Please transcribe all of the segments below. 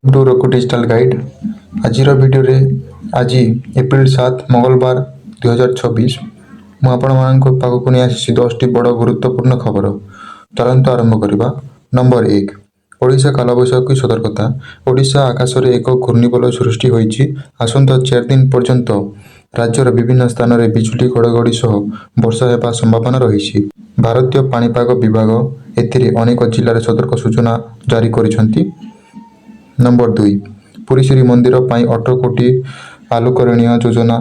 To roku digital guide आज video आज April 7 मंगलवार 2026 मु आपण पाखक नहीं आसी 10टी बड़ गुरुत्वपूर्ण खबर। चलते आरंभ करवा। नंबर 1 ओडिशा कालबैशाखी सतर्कता। ओडिशा आकाश में एक घूर्णिबलय सृष्टि होइछि। आसंता 4 दिन पर्यंत राज्यर विभिन्न स्थान में बिजुली घड़घड़ी सह वर्षा हेबा संभावना रही। भारतीय पाणीपाग विभाग एथिरे अनेक जिले सतर्क सूचना जारी करिसेंति। नंबर 2 पुरी श्रीमंदिर 18 कोटी आलोकरणीय योजना।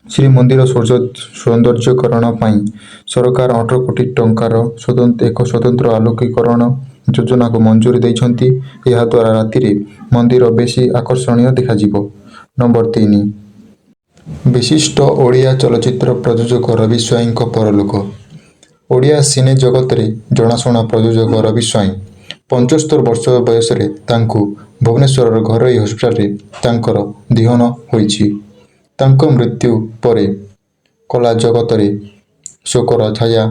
श्रीमंदिर सौंदर्यकरण सरकार 18 कोटी टंकार एक स्वतंत्र आलोकीकरण योजना को मंजूरी देइछंती। यह द्वारा राति रे मंदिर बेसी आकर्षणीय देखा। नंबर 3 विशिष्ट ओडिया चलचित्र प्रयोजक रवि स्वाई परलोक। ओडिया सिने जगत रे जनाशुना प्रयोजक रवि स्वाई 75 वर्ष बयस भुवनेश्वर घरोई हस्पिटाल देहान होइछि। मृत्यु पर कला जगत रे शोकर छाया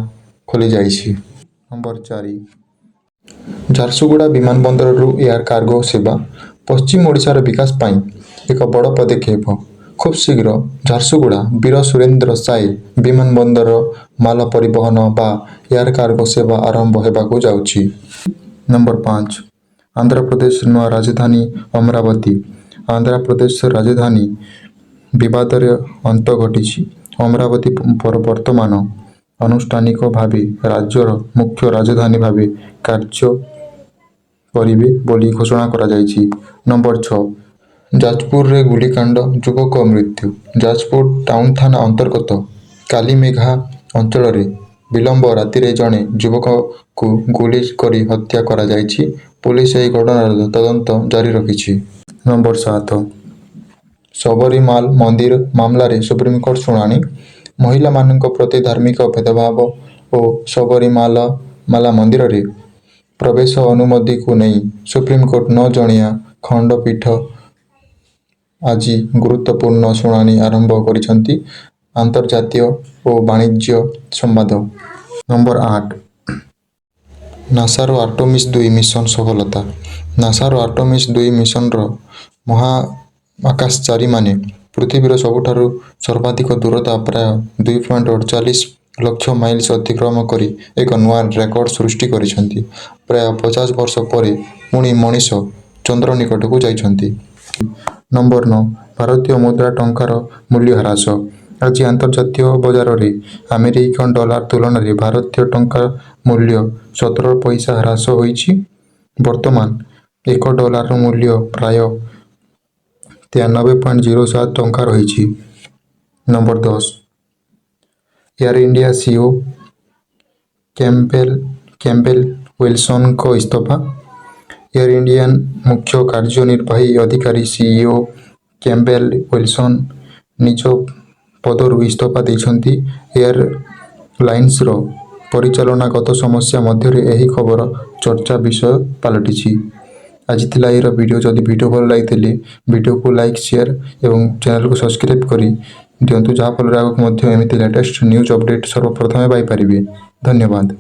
खोली जाइछि। नंबर 4 झारसुगुड़ा विमानबंदर एयर कार्गो सेवा पश्चिम ओडिशार विकास पाई एक बड़ पदक्षेप। खूब शीघ्र झारसुगुड़ा वीर सुरेंद्र साय विमानबंदर माल परिवहन बा एयर कार्गो सेवा आरंभ होबाकू जाउछि। नंबर 5 आंध्र प्रदेश नूआ राजधानी अमरावती। आंध्र प्रदेश राजधानी विवाद रे अंत घटी। अमरावती वर्तमान आनुष्ठानिक भावे राज्यर मुख्य राजधानी भावे कार्य करिवे बोली घोषणा करा जायछि। नंबर 6 जाजपुर रे गुलिकांड युवक मृत्यु। जाजपुर टाउन थाना अंतर्गत कालीमेघा अंचल रे विलंब राति रे जड़े युवक को गुली करी हत्या करा जायछि। पुलिस यह घटनार तदंत जारी रखिछि। नंबर 7 सबरीमाल मंदिर मामला रे सुप्रीमकोर्ट शुणाणी। महिला मानक प्रति धार्मिक भेदभाव और सबरीमाला मंदिर रे प्रवेश अनुमति को नहीं सुप्रीमकोर्ट न जणिया खंडपीठ आज गुरुत्वपूर्ण शुणाणी आरंभ करिसेंति। अंतर्जातीय और वाणिज्य संवाद। नंबर 8 नासार आर्टेमिस 2 मिशन सफलता। नासार आर्टेमिस 2 मिशन महाआकाशचारी माने पृथ्वीर सबुठारु सर्वाधिक दूरता प्राय 2.48 लाख माइल्स अतिक्रम करी एक नुआ रेकर्ड सृष्टि करिसेंति। प्राय 50 वर्ष पर पुणी मनीष चंद्र निकट को जाइछंति। नंबर 9 भारतीय मुद्रा टंकार मूल्य ह्रास। आज अंतर्जातीय बाजार में अमेरिकन डॉलर तुलन में भारतीय टंका मूल्य 17 पैसा ह्रास होइछि। वर्तमान एक डॉलर मूल्य प्राय 93.07 टंका रही। Number 10 air India CEO Campbell Wilson को इस्तीफा। एयर इंडिया मुख्य कार्यनिर्वाही अधिकारी सीईओ कैम्पबेल विल्सन निज पदरु इस्तीफा देइछंती। एयर लाइन्स रो परिचालना गत समस्या मध्य यही खबर चर्चा विषय पलटि। आज थिला एरो वीडियो। जदि वीडियो भल लगी वीडियो को लाइक शेयर एवं चैनल को सब्सक्राइब करी दिंतु जहाँफल आगे एमती लेटेस्ट न्यूज अपडेट सर्वप्रथमे पाई परिबे। धन्यवाद।